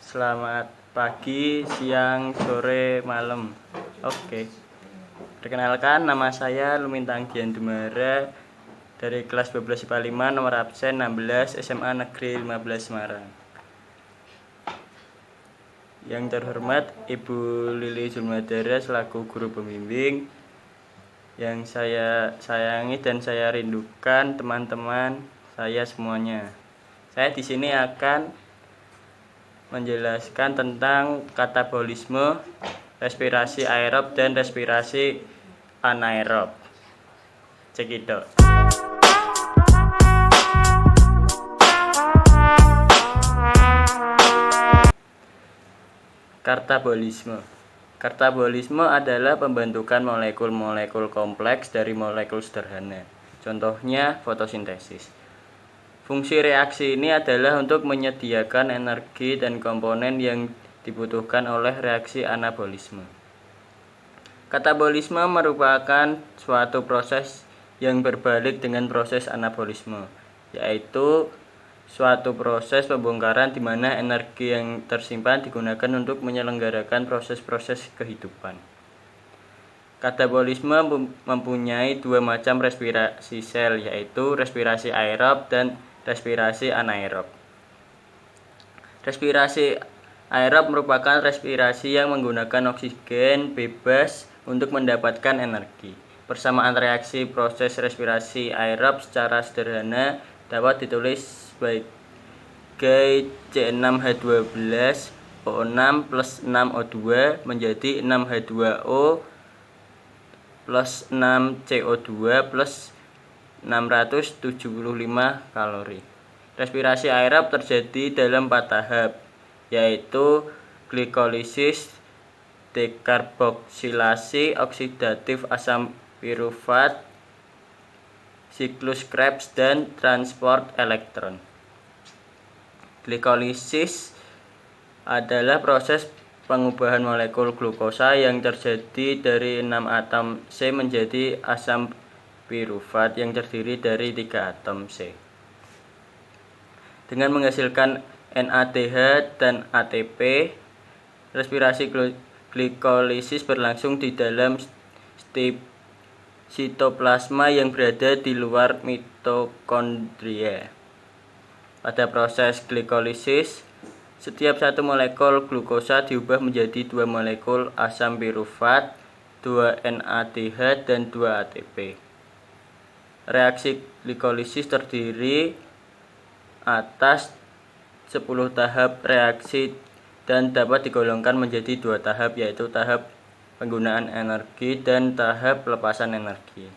Selamat pagi, siang, sore, malam. Oke. Perkenalkan, nama saya Lumintang Gian Dumara dari kelas 12 IPA 5, nomor absen 16, SMA Negeri 15 Semarang. Yang terhormat Ibu Lili Zulmadara selaku guru pembimbing. Yang saya sayangi dan saya rindukan teman-teman saya semuanya. Saya di sini akan menjelaskan tentang katabolisme, respirasi aerob dan respirasi anaerob. Cekidot. Katabolisme adalah pembentukan molekul-molekul kompleks dari molekul sederhana. Contohnya fotosintesis. Fungsi reaksi ini adalah untuk menyediakan energi dan komponen yang dibutuhkan oleh reaksi anabolisme. Katabolisme merupakan suatu proses yang berbalik dengan proses anabolisme, yaitu suatu proses pembongkaran di mana energi yang tersimpan digunakan untuk menyelenggarakan proses-proses kehidupan. Katabolisme mempunyai dua macam respirasi sel, yaitu respirasi aerob dan respirasi anaerob. Respirasi aerob merupakan respirasi yang menggunakan oksigen bebas untuk mendapatkan energi. Persamaan reaksi proses respirasi aerob secara sederhana dapat ditulis sebagai C6H12O6 plus 6O2 menjadi 6H2O plus 6CO2 plus 675 kalori. Respirasi aerob terjadi dalam 4 tahap, yaitu glikolisis, dekarboksilasi, oksidatif asam pirufat, siklus Krebs, dan transport elektron. Glikolisis adalah proses pengubahan molekul glukosa yang terjadi dari 6 atom C menjadi asam pirufat yang terdiri dari 3 atom C. Dengan menghasilkan NADH dan ATP, respirasi glikolisis berlangsung di dalam sitoplasma yang berada di luar mitokondria. Pada proses glikolisis, setiap satu molekul glukosa diubah menjadi 2 molekul asam pirufat, 2 NADH, dan 2 ATP. Reaksi glikolisis terdiri atas 10 tahap reaksi dan dapat digolongkan menjadi 2 tahap, yaitu tahap penggunaan energi dan tahap pelepasan energi.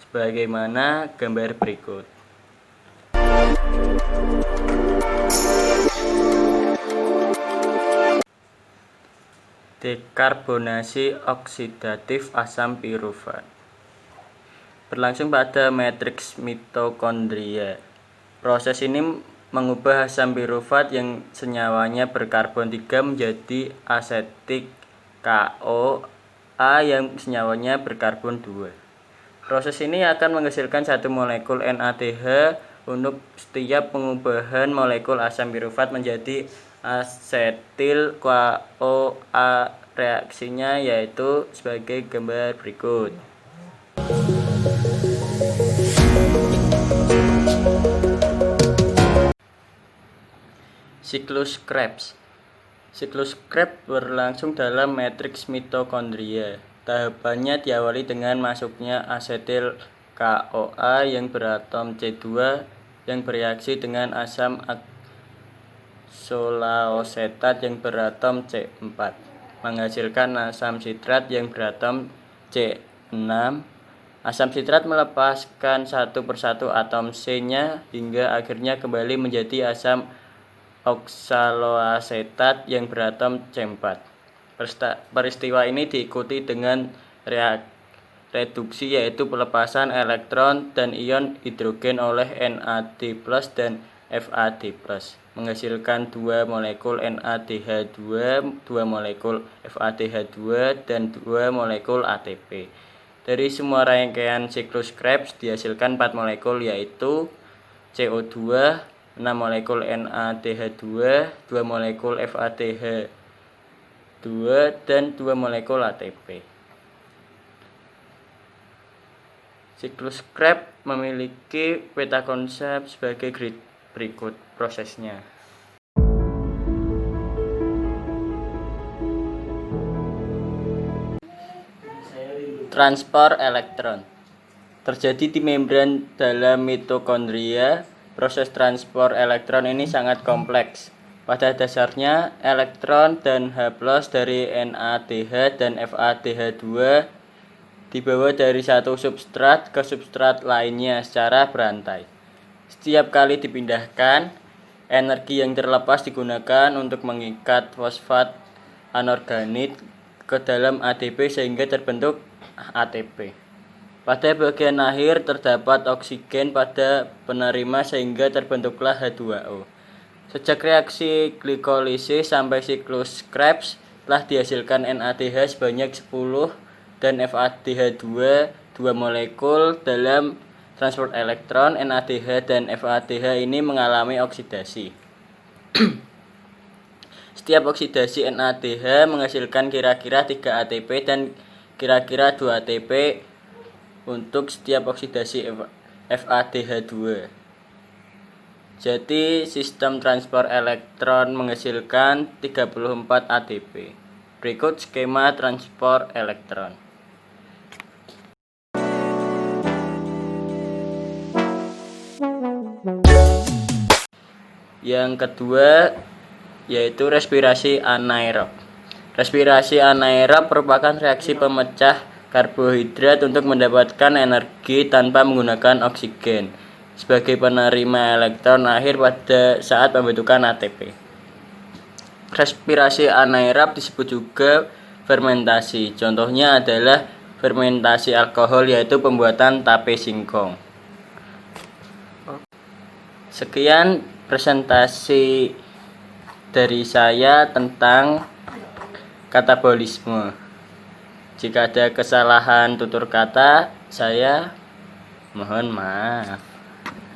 Sebagaimana gambar berikut. Dekarbonasi oksidatif asam pirufat berlangsung pada matriks mitokondria. Proses ini mengubah asam pirufat yang senyawanya berkarbon 3 menjadi asetik KOA yang senyawanya berkarbon 2. Proses ini akan menghasilkan satu molekul NADH untuk setiap pengubahan molekul asam pirufat menjadi asetil KOA. Reaksinya yaitu sebagai gambar berikut. Siklus Krebs. Siklus Krebs berlangsung dalam matriks mitokondria. Tahapannya diawali dengan masuknya asetil KOA yang beratom C2 yang bereaksi dengan asam aksolaosetat yang beratom C4, menghasilkan asam sitrat yang beratom C6. Asam sitrat melepaskan satu persatu atom C-nya hingga akhirnya kembali menjadi asam oksaloasetat yang beratom C4. Peristiwa ini diikuti dengan reduksi, yaitu pelepasan elektron dan ion hidrogen oleh NAD+ dan FAD+, menghasilkan 2 molekul NADH2, 2 molekul FADH2, dan 2 molekul ATP. Dari semua rangkaian siklus Krebs dihasilkan 4 molekul, yaitu CO2, 6 molekul NADH2, 2 molekul FADH2, dan 2 molekul ATP. Siklus Krebs memiliki peta konsep sebagai berikut prosesnya. Transport elektron terjadi di membran dalam mitokondria. Proses transport elektron ini sangat kompleks. Pada dasarnya, elektron dan H+ dari NADH dan FADH2 dibawa dari satu substrat ke substrat lainnya secara berantai. Setiap kali dipindahkan, energi yang terlepas digunakan untuk mengikat fosfat anorganik ke dalam ADP sehingga terbentuk ATP. Pada bagian akhir terdapat oksigen pada penerima sehingga terbentuklah H2O. Sejak reaksi glikolisis sampai siklus Krebs telah dihasilkan NADH sebanyak 10 dan FADH2 2 molekul. Dalam transport elektron, NADH dan FADH ini mengalami oksidasi. Setiap oksidasi NADH menghasilkan kira-kira 3 ATP dan kira-kira 2 ATP untuk setiap oksidasi FADH2. Jadi sistem transport elektron menghasilkan 34 ATP. Berikut skema transport elektron. Yang kedua yaitu respirasi anaerob. Respirasi anaerob merupakan reaksi pemecah karbohidrat untuk mendapatkan energi tanpa menggunakan oksigen sebagai penerima elektron akhir pada saat pembentukan ATP. Respirasi anaerob disebut juga fermentasi. Contohnya adalah fermentasi alkohol, yaitu pembuatan tape singkong. Sekian presentasi dari saya tentang katabolisme. Jika ada kesalahan tutur kata, saya mohon maaf.